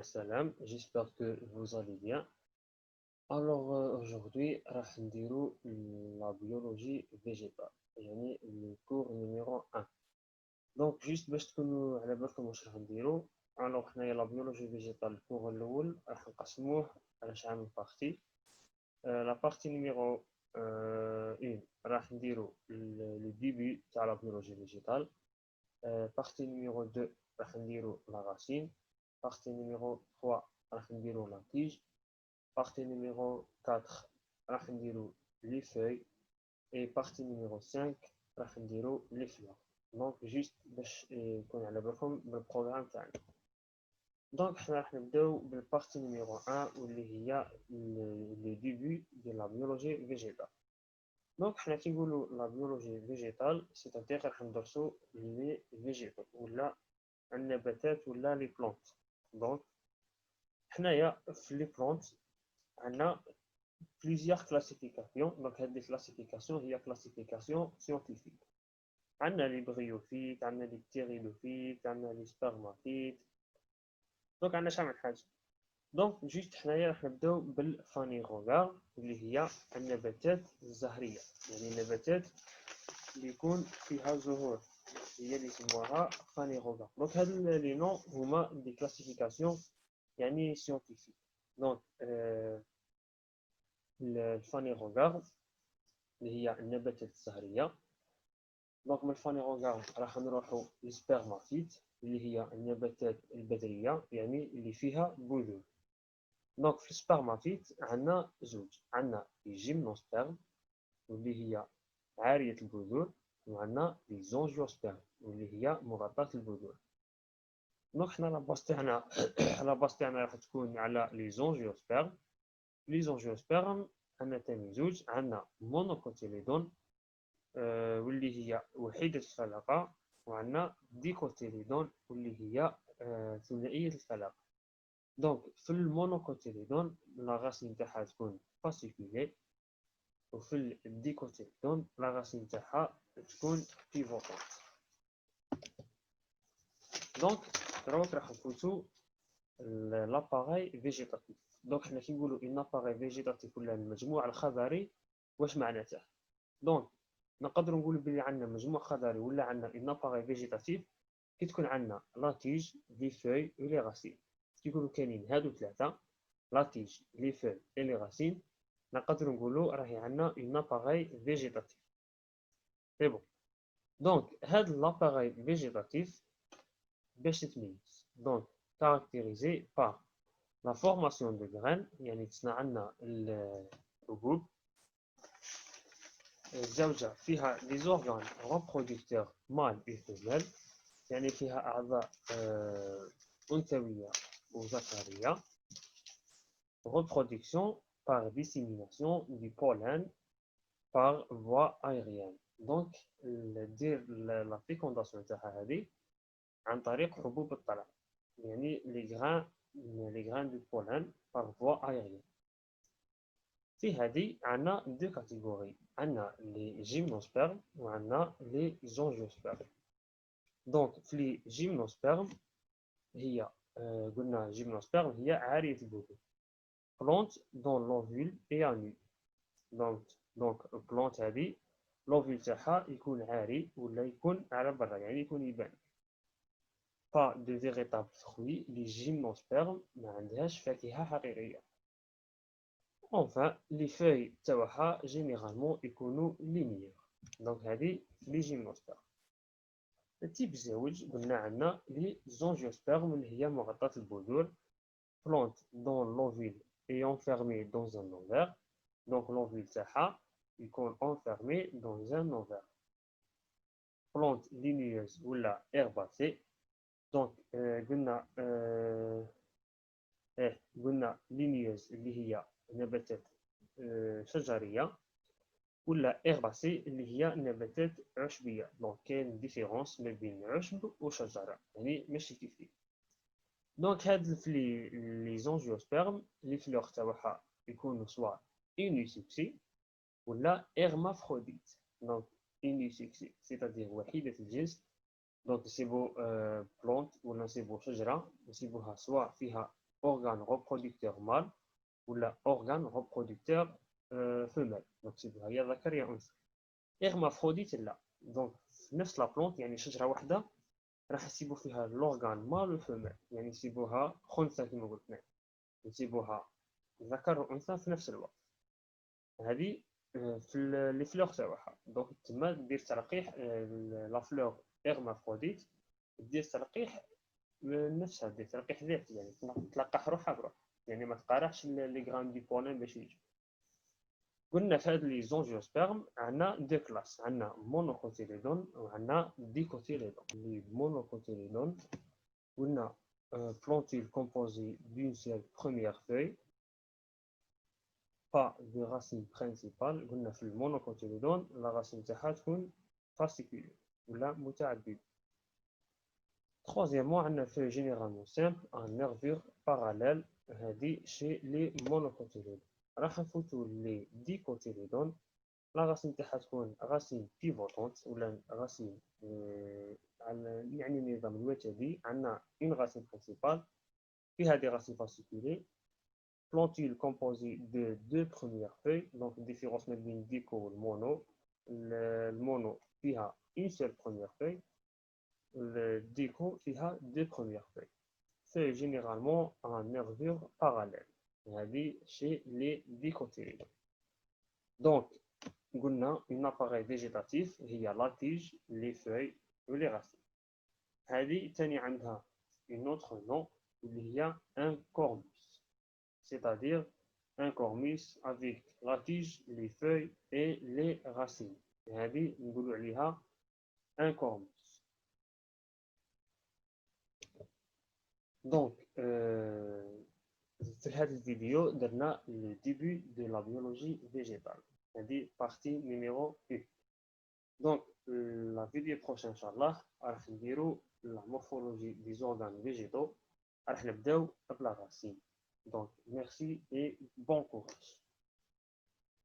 Salam, j'espère que vous allez bien. Alors, aujourd'hui, راح نديرو la biologie végétale, يعني le cours numéro 1. Donc, juste باش تكونوا على بالكم واش راح نديرو. Alors, حنايا la biologie végétale الكور الأول راح نقسموه على شحال من بارتي. La partie numéro 1 راح نديرو le début تاع la biologie végétale. Partie numéro 2 راح نديرو la racine. Partie numéro 3 راح نديرو la tige. Partie numéro 4 راح نديرو les feuilles. Et partie numéro 5 راح نديرو les fleurs. Donc juste باش يكون على بالكم بالبروغرام تاعنا. Donc حنا راح نبداو بالبارتي numéro 1 واللي هي le début de la biologie végétale. Donc حنا كي نقولوا la biologie végétale c'est-à-dire راح ندرسو les végétaux ولا النباتات ولا les plantes. Donc حنايا في les plantes عندنا plusieurs classifications. Donc هذه classification هي classification scientifique. عندنا les bryophytes, عندنا les ptéridophytes, عندنا les spermatites. Donc عندنا شحال من حاجة. دونك جيست حنايا راح نبداو بالفانيغوغار اللي هي النباتات الزهرية، يعني النباتات اللي يكون فيها زهور هي اللي يسموها فانيغوغار. دونك هاد لي نون هما دي كلاسيفيكاسيون يعني سيونتيفيك. دونك الفانيغوغار اللي هي النباتات الزهرية. دونك من الفانيغوغار راح نروحو للسبرماتيت اللي هي النباتات البذرية، يعني اللي فيها بذور. دونك في السبرماتيت عندنا زوج، عندنا لي جيمنوسبرم واللي هي عارية البذور، وعندنا لي زونجيوسبرم واللي هي مغطاة البذور. دونك حنا لاباس تاعنا راح تكون على لي زونجيوسبرم. لي زونجيوسبرم عندنا تاني زوج، عندنا مونوكوتيليدون واللي هي وحيدة الفلقة، وعندنا ديكوتيليدون واللي هي ثنائية الفلقة. دونك في المونوكوتيليدون لا راسين تاعها تكون فاسيكولي، وفي الديكوتيليدون لا راسين تاعها تكون بيفوتونت. دونك دروك راح نفوتو لاباغاي فيجيتاتيف. دونك حنا كي نقولوا ان اباغاي فيجيتاتيف ولا المجموع الخضري واش معناته؟ دونك نقدروا نقولوا بلي عندنا مجموع خضري ولا عندنا ان اباغاي فيجيتاتيف كي تكون عندنا لا تيج لي فوي و لي راسين. كي يقولوا كاينين هادو ثلاثه، لا تيج لي فوي اي لي راسين، نقدروا نقولوا راهي عندنا ان اباغاي فيجيتاتيف. سي بون. دونك هاد لاباغاي فيجيتاتيف باش تتميز دونك كاركتيريزي بار لا فورماسيون دو غران، يعني تصنع عندنا الحبوب. الزوجة فيها لي زورغان ريبرودكتور مال و فيميل، يعني فيها أعضاء أنثوية وذكرية. Reproduction par dissémination du pollen par voie aérienne. Donc دير لا فيكونداسيون تاعها هذه عن طريق حبوب الطلع، يعني لي غران دو بولان par voie aérienne. في هذه عندنا دو كاتيجوري، عندنا لي جيمنوسبرم وعندنا لي زونجيوسبرم. دونك في لي جيمنوسبرم هي قلنا جيمنوسبرم هي عارية البذور، plante dont l'ovule est à nu. donc البلونت هذه لوفيل تاعها يكون عاري ولا يكون على برا، يعني يكون يبان. pas de véritable fruit. les gymnospermes ما عندهاش فاكهة حقيقية. enfin les feuilles تاعها généralement يكونوا linéaires. donc هذه les gymnospermes. التيب زوج قلنا عندنا لي زونجيوسبرم اللي هي مغطاة البذور، plante dont l'ovule est enfermé dans un ovaire. donc l'ovule تاعها يكون enfermé dans un ovaire. plante linéeuse ولا herbacée. donc قلنا linéeuse اللي هي نباتات شجرية، ولا herbacée اللي هي نباتات عشبية. دونك كاين ديفيرونس ما بين عشب وشجرة، يعني ماشي كيف. دونك هاد لي زونجيوسبرم لي فلور تاعها يكونوا سوا unisexy ou la hermaphrodite. Donc, unisexy, c'est-à-dire وحيدة الجنس. Donc, c'est beau plante ou là c'est beau شجرة نسيبوها soit فيها organe reproducteur mâle ou la organe reproducteur femelle. Donc, نسيبوها يا ذكر يا أنثى. hermaphrodite لا. Donc, في نفس لا بلونت يعني شجرة واحدة راح نسيبو فيها لورغان مال وفيميل، يعني نسيبوها خنثى كما قلت، نسيبوها ذكر وانثى في نفس الوقت. هذه في لي فلور تاعها. دونك تما دير تلقيح لا فلور هيرمافروديت، دير تلقيح نفسها، دير تلقيح ذاتي، يعني تلقح روحها بروح، يعني ما تقارعش لي غرام دي بولين باش يجي. قلنا في هاد لي زونجيوسبيرم عندنا دو كلاس، عندنا مونوكوتيليدون وعندنا ديكوتيليدون. لي مونوكوتيليدون قلنا plantule composée d'une seule première feuille, pas de racine principale. قلنا في المونوكوتيليدون la racine تاعها تكون fasciculaire ولا متعددة. Troisièmement, عندنا feuille généralement simple en nervure parallèle. هذه chez les monocotylédons. راح نفوتوا les dicotylédons. La racine تاعها تكون racine pivotante ولا racine يعني النظام الوتدي. عندنا une racine principale فيها des racines fasciculées. Plantule composée de deux premières feuilles. Donc différence entre le dico et le mono. Le mono فيها une seule première feuille. Le dico فيها deux premières feuilles. C'est généralement en nervure parallèle. هذه chez les dicotylédons. Donc قلنا un appareil végétatif هي la tige, les feuilles ou les racines. هذه تاني عندها une autre nom اللي هي un cormus, c'est-à-dire un cormus avec la tige, les feuilles et les racines. هذه نقولوا عليها un cormus. Donc في هذا الفيديو درنا le début de la biologie végétale. هذه partie numéro 1. Donc la vidéo prochaine inchallah راح نديرو la morphologie des organes végétaux. راح نبداو بلا racine. Donc merci et bon courage.